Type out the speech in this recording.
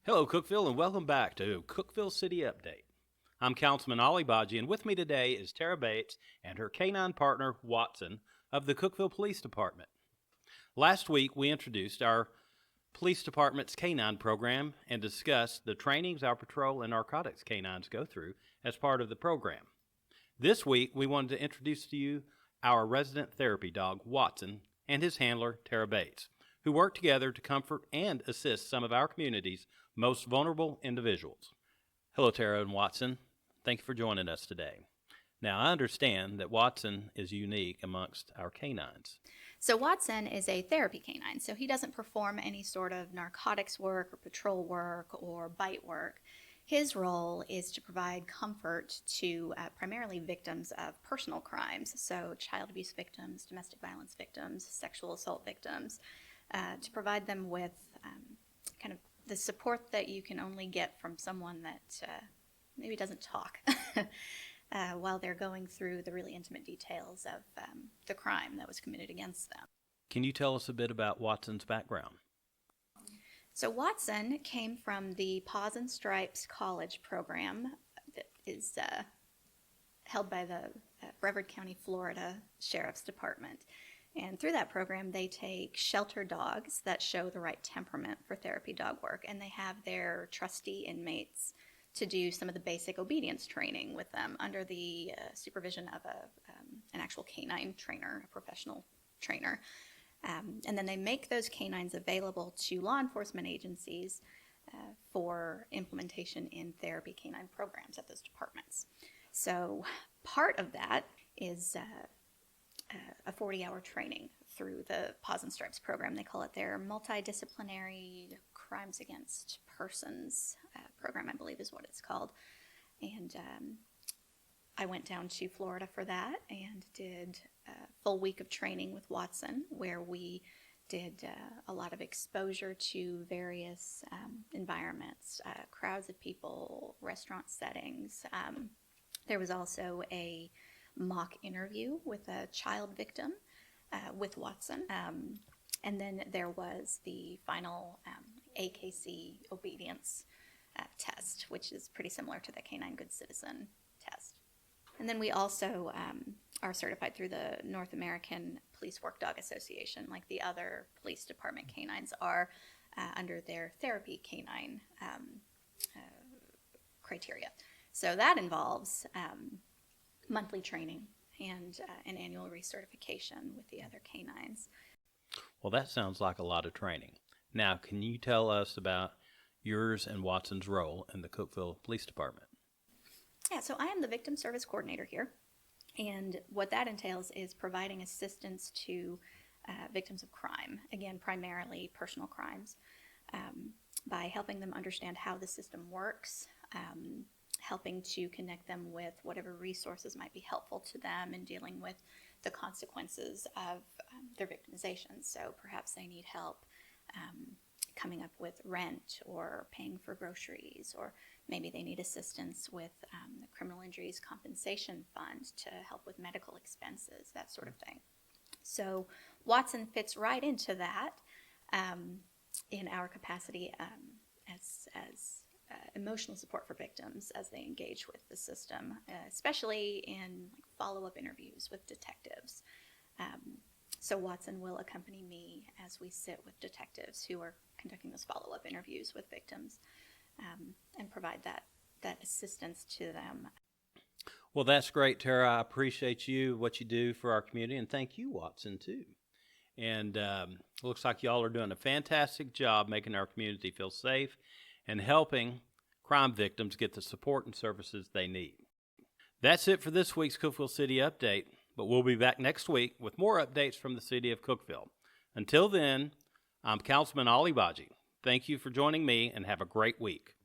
Hello, Cookeville, and welcome back to Cookeville City Update. I'm Councilman Ali Bagci, and with me today is Tara Bates and her canine partner, Watson, of the Cookeville Police Department. Last week, we introduced our police department's canine program and discussed the trainings our patrol and narcotics canines go through as part of the program. This week, we wanted to introduce to you our resident therapy dog, Watson, and his handler, Tara Bates, who work together to comfort and assist some of our community's most vulnerable individuals. Hello, Tara and Watson. Thank you for joining us today. Now, I understand that Watson is unique amongst our canines. So Watson is a therapy canine, so he doesn't perform any sort of narcotics work or patrol work or bite work. His role is to provide comfort to primarily victims of personal crimes, so child abuse victims, domestic violence victims, sexual assault victims, to provide them with kind of the support that you can only get from someone that maybe doesn't talk while they're going through the really intimate details of the crime that was committed against them. Can you tell us a bit about Watson's background? So Watson came from the Paws and Stripes College program that is held by the Brevard County, Florida Sheriff's Department. And through that program, they take shelter dogs that show the right temperament for therapy dog work, and they have their trustee inmates to do some of the basic obedience training with them under the supervision of an actual canine trainer, a professional trainer. And then they make those canines available to law enforcement agencies for implementation in therapy canine programs at those departments. So part of that is a 40-hour training through the Paws and Stripes program. They call it their Multidisciplinary Crimes Against Persons program, I believe is what it's called. And I went down to Florida for that and did a full week of training with Watson, where we did a lot of exposure to various environments, crowds of people, restaurant settings. There was also a mock interview with a child victim with Watson. And then there was the final AKC obedience test, which is pretty similar to the Canine Good Citizen test. And then we also are certified through the North American Police Work Dog Association, like the other police department canines are under their therapy canine criteria. So that involves monthly training and an annual recertification with the other canines. Well, that sounds like a lot of training. Now, can you tell us about yours and Watson's role in the Cookeville Police Department? Yeah, so I am the victim service coordinator here, and what that entails is providing assistance to victims of crime, again, primarily personal crimes, by helping them understand how the system works, helping to connect them with whatever resources might be helpful to them in dealing with the consequences of their victimization. So perhaps they need help coming up with rent or paying for groceries, or maybe they need assistance with the Criminal Injuries Compensation Fund to help with medical expenses, that sort of thing. So Watson fits right into that in our capacity as emotional support for victims as they engage with the system, especially in follow-up interviews with detectives. So Watson will accompany me as we sit with detectives who are conducting those follow-up interviews with victims and provide that assistance to them. Well, that's great, Tara. I appreciate what you do for our community, and thank you, Watson, too. And looks like y'all are doing a fantastic job making our community feel safe and helping crime victims get the support and services they need. That's it for this week's Cookeville City Update, but we'll be back next week with more updates from the city of Cookeville. Until then, I'm Councilman Ali Bagci. Thank you for joining me, and have a great week.